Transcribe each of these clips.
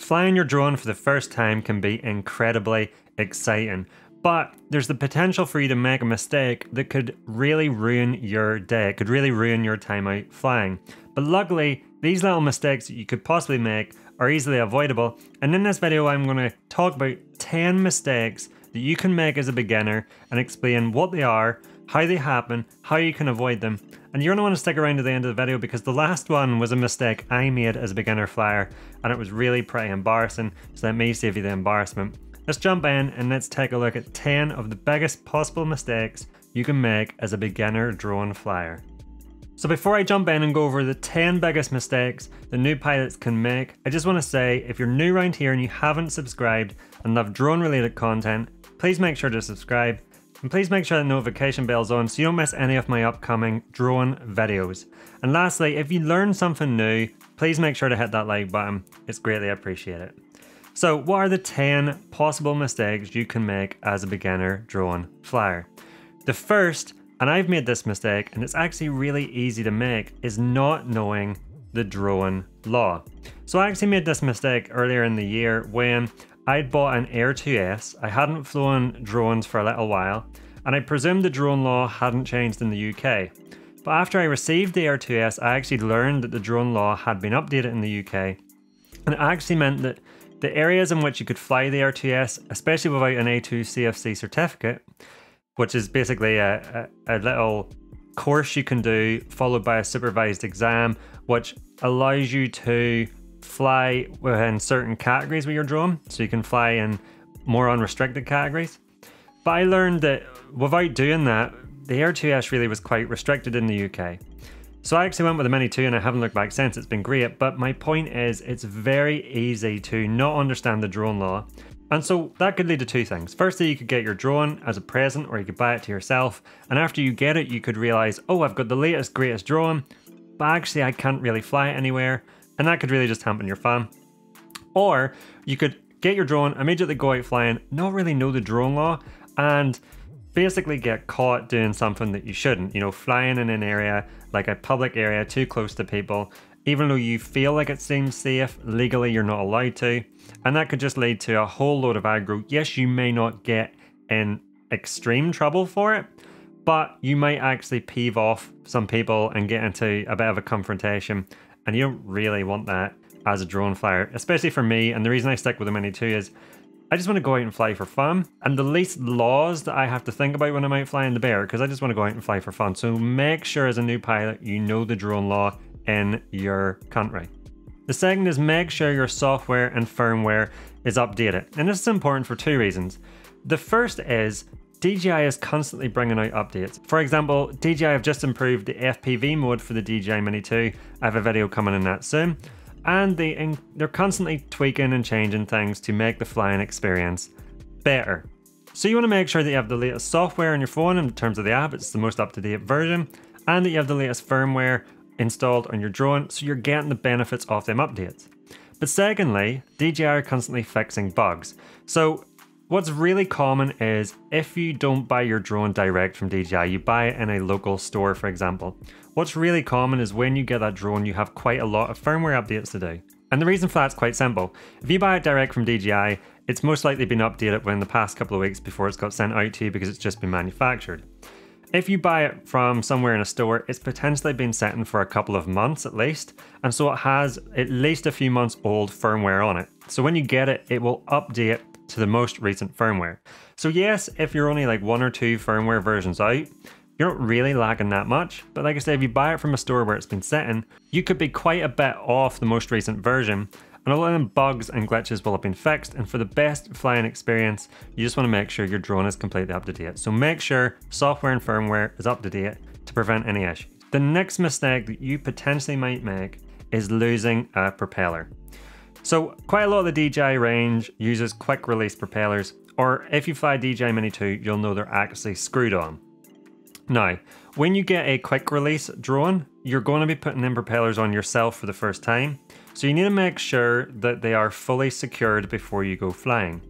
Flying your drone for the first time can be incredibly exciting, but there's the potential for you to make a mistake that could really ruin your day. It could really ruin your time out flying. But luckily, these little mistakes that you could possibly make are easily avoidable. And in this video, I'm going to talk about 10 mistakes that you can make as a beginner and explain what they are, how they happen, how you can avoid them. And you're going to want to stick around to the end of the video because the last one was a mistake I made as a beginner flyer and it was really pretty embarrassing, so let me save you the embarrassment. Let's jump in and let's take a look at 10 of the biggest possible mistakes you can make as a beginner drone flyer. So before I jump in and go over the 10 biggest mistakes that new pilots can make, I just want to say if you're new around here and you haven't subscribed and love drone related content, please make sure to subscribe. And please make sure the notification bell's on so you don't miss any of my upcoming drone videos. And lastly, if you learn something new, please make sure to hit that like button. It's greatly appreciated. So what are the 10 possible mistakes you can make as a beginner drone flyer? The first, and I've made this mistake and it's actually really easy to make, is not knowing the drone law. So I actually made this mistake earlier in the year when I'd bought an Air 2S, I hadn't flown drones for a little while, and I presumed the drone law hadn't changed in the UK. But after I received the Air 2S, I actually learned that the drone law had been updated in the UK, and it actually meant that the areas in which you could fly the Air 2S, especially without an A2 CFC certificate, which is basically a little course you can do followed by a supervised exam, which allows you to fly within certain categories with your drone, so you can fly in more unrestricted categories. But I learned that without doing that, the Air 2S really was quite restricted in the UK. So I actually went with the Mini 2 and I haven't looked back since. It's been great, but my point is it's very easy to not understand the drone law. And so that could lead to two things. Firstly, you could get your drone as a present or you could buy it to yourself. And after you get it, you could realize, oh, I've got the latest, greatest drone, but actually I can't really fly it anywhere. And that could really just hamper your fun. Or you could get your drone, immediately go out flying, not really know the drone law, and basically get caught doing something that you shouldn't. You know, flying in an area, like a public area, too close to people. Even though you feel like it seems safe, legally you're not allowed to. And that could just lead to a whole load of aggro. Yes, you may not get in extreme trouble for it, but you might actually peeve off some people and get into a bit of a confrontation. And you don't really want that as a drone flyer, especially for me. And the reason I stick with the Mini 2 is I just want to go out and fly for fun. And the least laws that I have to think about when I'm out flying, the better, because I just want to go out and fly for fun. So make sure as a new pilot, you know the drone law in your country. The second is make sure your software and firmware is updated. And this is important for two reasons. The first is DJI is constantly bringing out updates. For example, DJI have just improved the FPV mode for the DJI Mini 2. I have a video coming in that soon. And they're constantly tweaking and changing things to make the flying experience better. So you want to make sure that you have the latest software on your phone in terms of the app, it's the most up-to-date version, and that you have the latest firmware installed on your drone so you're getting the benefits of them updates. But secondly, DJI are constantly fixing bugs. So what's really common is if you don't buy your drone direct from DJI, you buy it in a local store, for example. What's really common is when you get that drone, you have quite a lot of firmware updates to do. And the reason for that's quite simple. If you buy it direct from DJI, it's most likely been updated within the past couple of weeks before it's got sent out to you because it's just been manufactured. If you buy it from somewhere in a store, it's potentially been sitting for a couple of months at least, and so it has at least a few months old firmware on it. So when you get it, it will update to the most recent firmware. So yes, if you're only like 1 or 2 firmware versions out, you're not really lacking that much. But like I said, if you buy it from a store where it's been sitting, you could be quite a bit off the most recent version. And a lot of them bugs and glitches will have been fixed. And for the best flying experience, you just want to make sure your drone is completely up to date. So make sure software and firmware is up to date to prevent any issues. The next mistake that you potentially might make is losing a propeller. So quite a lot of the DJI range uses quick release propellers, or if you fly DJI Mini 2, you'll know they're actually screwed on. Now, when you get a quick release drone, you're going to be putting in propellers on yourself for the first time. So you need to make sure that they are fully secured before you go flying.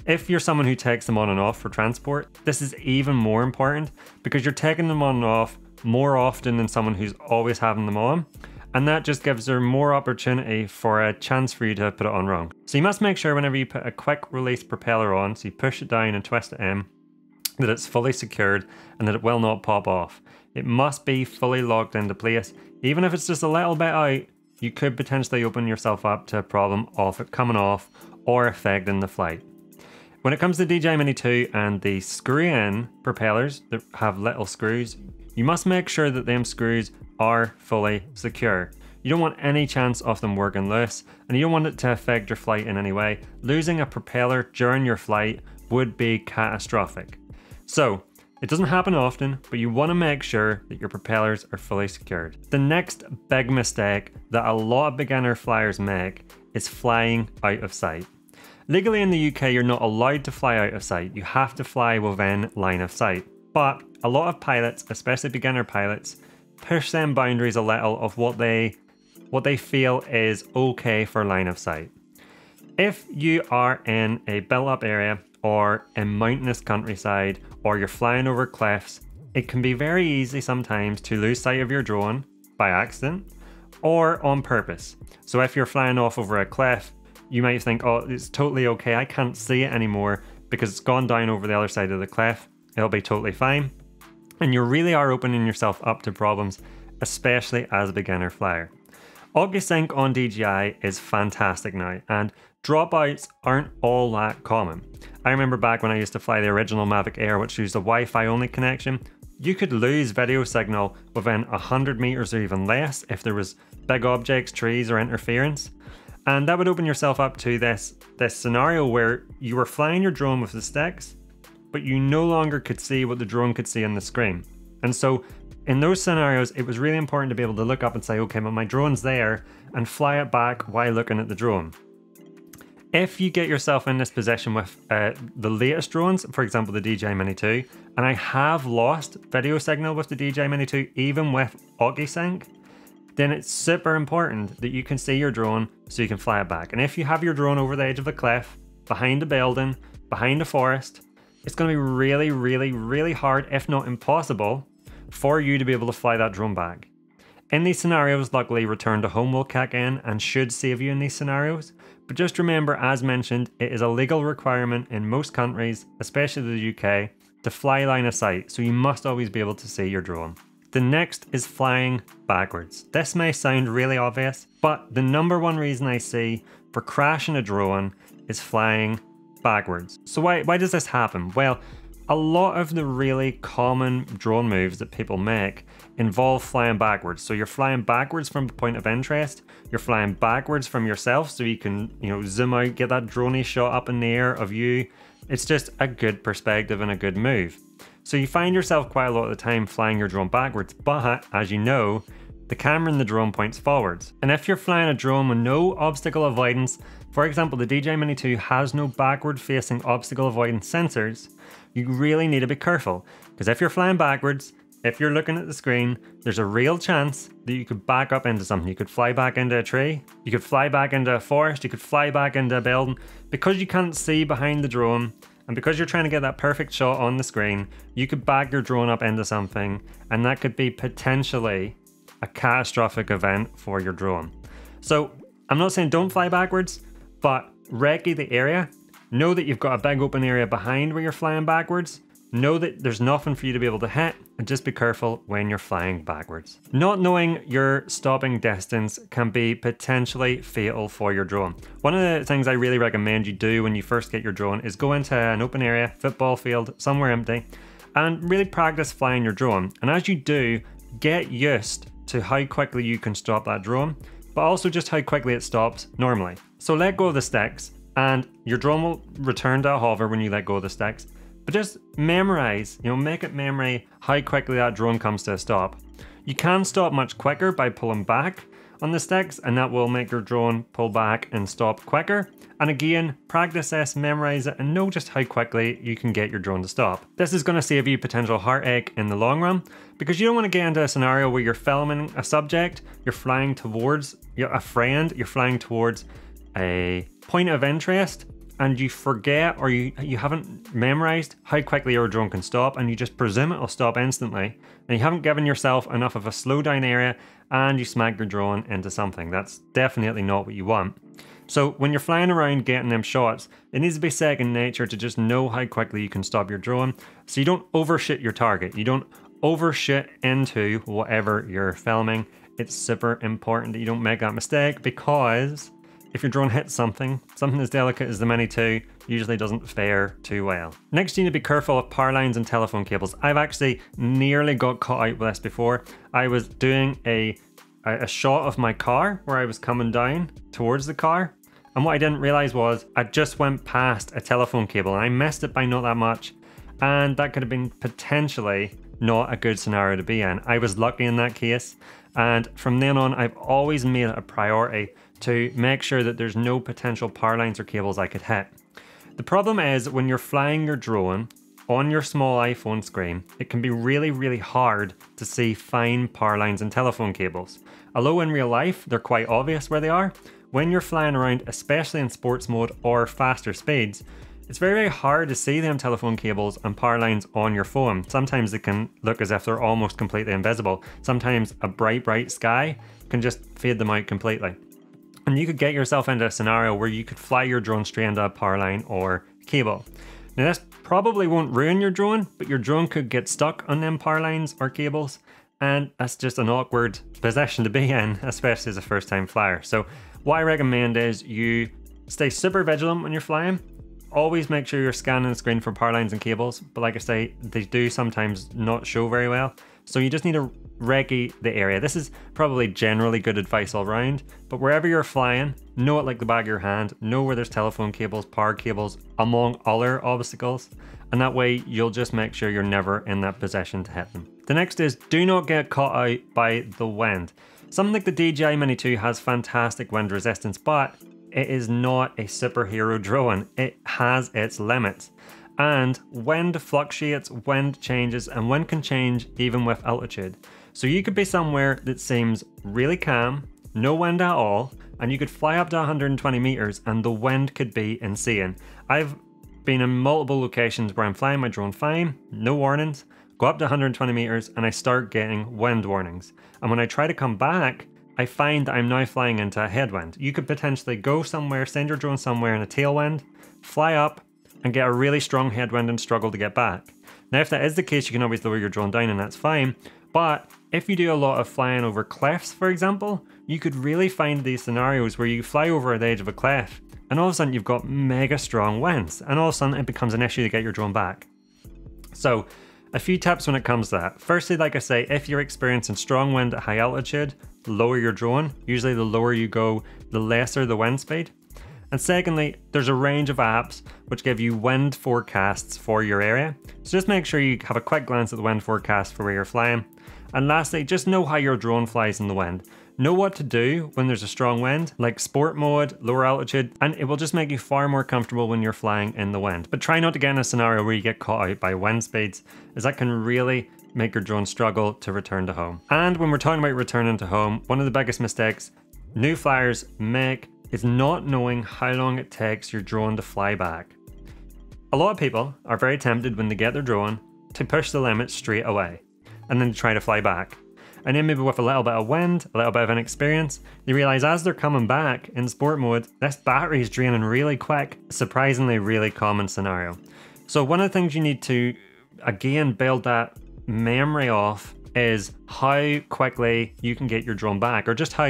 If you're someone who takes them on and off for transport, this is even more important because you're taking them on and off more often than someone who's always having them on. and that just gives there more opportunity for a chance for you to put it on wrong. So you must make sure whenever you put a quick release propeller on, so you push it down and twist it in, that it's fully secured and that it will not pop off. It must be fully locked into place. Even if it's just a little bit out, you could potentially open yourself up to a problem of it coming off or affecting the flight. When it comes to DJI Mini 2 and the screw-in propellers that have little screws, you must make sure that them screws are fully secure. You don't want any chance of them working loose, and you don't want it to affect your flight in any way. Losing a propeller during your flight would be catastrophic. So, it doesn't happen often, but you want to make sure that your propellers are fully secured. The next big mistake that a lot of beginner flyers make is flying out of sight. Legally in the UK, you're not allowed to fly out of sight. You have to fly within line of sight. But a lot of pilots, especially beginner pilots, push them boundaries a little of what they feel is okay for line of sight. If you are in a built-up area or a mountainous countryside, or you're flying over cliffs, it can be very easy sometimes to lose sight of your drone by accident or on purpose. So if you're flying off over a cliff, you might think, oh, it's totally okay, I can't see it anymore because it's gone down over the other side of the cliff. It'll be totally fine. And you really are opening yourself up to problems, especially as a beginner flyer. OcuSync on DJI is fantastic now, and dropouts aren't all that common. I remember back when I used to fly the original Mavic Air, which used a Wi-Fi only connection, you could lose video signal within 100 meters or even less if there was big objects, trees, or interference. And that would open yourself up to this scenario where you were flying your drone with the sticks, but you no longer could see what the drone could see on the screen. And so in those scenarios, it was really important to be able to look up and say, okay, well, my drone's there, and fly it back while looking at the drone. If you get yourself in this position with the latest drones, for example, the DJI Mini 2, and I have lost video signal with the DJI Mini 2, even with OcuSync, then it's super important that you can see your drone so you can fly it back. And if you have your drone over the edge of a cliff, behind a building, behind a forest, it's going to be really, really, really hard, if not impossible, for you to be able to fly that drone back. In these scenarios, luckily Return to Home will kick in and should save you in these scenarios. But just remember, as mentioned, it is a legal requirement in most countries, especially the UK, to fly line of sight, so you must always be able to see your drone. The next is flying backwards. This may sound really obvious, but the number one reason I see for crashing a drone is flying backwards. So why does this happen? Well, a lot of the really common drone moves that people make involve flying backwards. So you're flying backwards from the point of interest, you're flying backwards from yourself so you can, zoom out, get that droney shot up in the air of you. It's just a good perspective and a good move. So you find yourself quite a lot of the time flying your drone backwards, but as you know, the camera in the drone points forwards. And if you're flying a drone with no obstacle avoidance, for example, the DJI Mini 2 has no backward facing obstacle avoidance sensors, you really need to be careful. Because if you're flying backwards, if you're looking at the screen, there's a real chance that you could back up into something. You could fly back into a tree, you could fly back into a forest, you could fly back into a building. Because you can't see behind the drone, and because you're trying to get that perfect shot on the screen, you could back your drone up into something, and that could be potentially a catastrophic event for your drone. So I'm not saying don't fly backwards, but recce the area. Know that you've got a big open area behind where you're flying backwards. Know that there's nothing for you to be able to hit, and just be careful when you're flying backwards. Not knowing your stopping distance can be potentially fatal for your drone. One of the things I really recommend you do when you first get your drone is go into an open area, football field, somewhere empty, and really practice flying your drone. And as you do, get used to how quickly you can stop that drone, but also just how quickly it stops normally. So let go of the sticks, and your drone will return to a hover when you let go of the sticks. But just memorize, make it memory how quickly that drone comes to a stop. You can stop much quicker by pulling back on the sticks, and that will make your drone pull back and stop quicker. And again, practice this, memorize it, and know just how quickly you can get your drone to stop. This is going to save you potential heartache in the long run, because you don't want to get into a scenario where you're filming a subject, you're flying towards a friend, you're flying towards a point of interest, and you forget, or you haven't memorized how quickly your drone can stop, and you just presume it'll stop instantly, and you haven't given yourself enough of a slowdown area and you smack your drone into something. That's definitely not what you want. So when you're flying around getting them shots, it needs to be second nature to just know how quickly you can stop your drone so you don't overshoot your target. You don't overshoot into whatever you're filming. It's super important that you don't make that mistake, because if your drone hits something as delicate as the Mini 2 usually doesn't fare too well. Next, you need to be careful of power lines and telephone cables. I've actually nearly got caught out with this before. I was doing a shot of my car where I was coming down towards the car, and what I didn't realize was I just went past a telephone cable and I missed it by not that much, and that could have been potentially not a good scenario to be in. I was lucky in that case, and from then on I've always made it a priority to make sure that there's no potential power lines or cables I could hit. The problem is when you're flying your drone on your small iPhone screen, it can be really hard to see fine power lines and telephone cables. Although in real life they're quite obvious where they are, when you're flying around, especially in sports mode or faster speeds, it's very hard to see them telephone cables and power lines on your phone. Sometimes they can look as if they're almost completely invisible. Sometimes a bright sky can just fade them out completely. And you could get yourself into a scenario where you could fly your drone straight into a power line or cable. Now this probably won't ruin your drone, but your drone could get stuck on them power lines or cables, and that's just an awkward position to be in, especially as a first time flyer. So what I recommend is you stay super vigilant when you're flying. Always make sure you're scanning the screen for power lines and cables, but like I say, they do sometimes not show very well. So you just need to recce the area. This is probably generally good advice all around, but wherever you're flying, know it like the back of your hand. Know where there's telephone cables, power cables, among other obstacles, and that way you'll just make sure you're never in that position to hit them. The next is do not get caught out by the wind. Something like the DJI Mini 2 has fantastic wind resistance, but it is not a superhero drone. It has its limits. And wind fluctuates, wind changes, and wind can change even with altitude. So you could be somewhere that seems really calm, no wind at all, and you could fly up to 120 meters and the wind could be insane. I've been in multiple locations where I'm flying my drone fine, no warnings, go up to 120 meters and I start getting wind warnings. And when I try to come back, I find that I'm now flying into a headwind. You could potentially go somewhere, send your drone somewhere in a tailwind, fly up, and get a really strong headwind and struggle to get back. Now if that is the case, you can always lower your drone down and that's fine, but if you do a lot of flying over cliffs, for example, you could really find these scenarios where you fly over the edge of a cliff and all of a sudden you've got mega strong winds, and all of a sudden it becomes an issue to get your drone back. So a few tips when it comes to that. Firstly, like I say, if you're experiencing strong wind at high altitude, lower your drone. Usually the lower you go, the lesser the wind speed. And secondly, there's a range of apps which give you wind forecasts for your area. So just make sure you have a quick glance at the wind forecast for where you're flying. And lastly, just know how your drone flies in the wind. Know what to do when there's a strong wind, like sport mode, lower altitude, and it will just make you far more comfortable when you're flying in the wind. But try not to get in a scenario where you get caught out by wind speeds, as that can really make your drone struggle to return to home. And when we're talking about returning to home, one of the biggest mistakes new flyers make is not knowing how long it takes your drone to fly back. A lot of people are very tempted when they get their drone to push the limit straight away and then try to fly back. And then maybe with a little bit of wind, a little bit of inexperience, they realize as they're coming back in sport mode, this battery is draining really quick. Surprisingly really common scenario. So one of the things you need to, again, build that memory of is how quickly you can get your drone back, or just how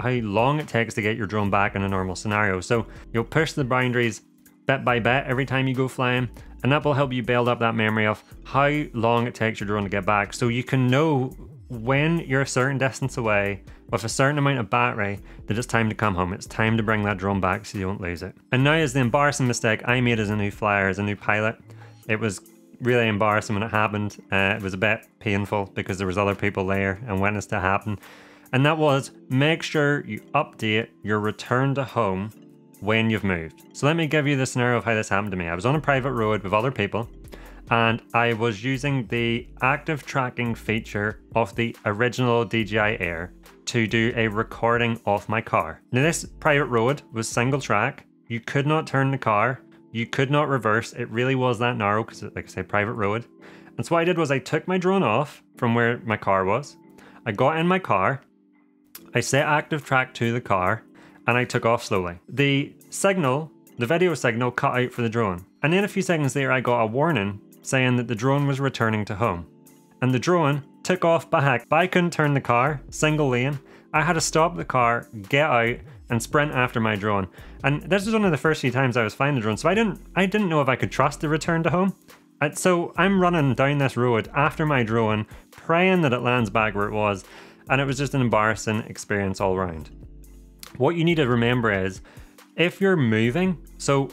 long it takes to get your drone back in a normal scenario. So you'll push the boundaries bit by bit every time you go flying, and that will help you build up that memory of how long it takes your drone to get back, so you can know when you're a certain distance away with a certain amount of battery that it's time to come home. It's time to bring that drone back so you don't lose it. And now is the embarrassing mistake I made as a new flyer, as a new pilot. It was really embarrassing when it happened. It was a bit painful because there was other people there and witnessed it happen. And that was, make sure you update your return to home when you've moved. So let me give you the scenario of how this happened to me. I was on a private road with other people and I was using the active tracking feature of the original DJI Air to do a recording of my car. Now this private road was single track. You could not turn the car. You could not reverse. It really was that narrow because, like I say, private road. And so what I did was I took my drone off from where my car was. I got in my car I set active track to the car and I took off slowly. The video signal cut out for the drone. And then a few seconds later I got a warning saying that the drone was returning to home. And the drone took off back, but I couldn't turn the car, single lane. I had to stop the car, get out, and sprint after my drone. And this was one of the first few times I was flying the drone, so I didn't know if I could trust the return to home. And so I'm running down this road after my drone, praying that it lands back where it was, and it was just an embarrassing experience all around. What you need to remember is, if you're moving, so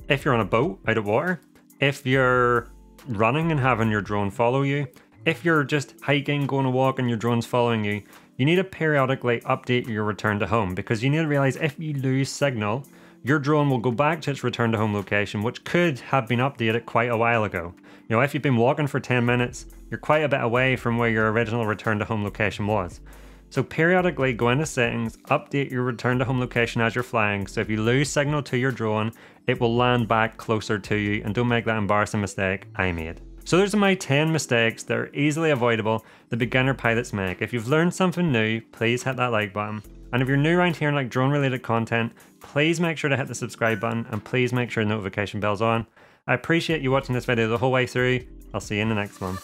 if you're on a boat out of water, if you're running and having your drone follow you, if you're just hiking, going a walk and your drone's following you, you need to periodically update your return to home, because you need to realize if you lose signal, your drone will go back to its return to home location, which could have been updated quite a while ago. You know, if you've been walking for 10 minutes, you're quite a bit away from where your original return to home location was. So periodically go into settings, update your return to home location as you're flying, so if you lose signal to your drone, it will land back closer to you, and don't make that embarrassing mistake I made. So those are my 10 mistakes that are easily avoidable that beginner pilots make. If you've learned something new, please hit that like button. And if you're new around here and like drone related content, please make sure to hit the subscribe button and please make sure the notification bell's on. I appreciate you watching this video the whole way through. I'll see you in the next one.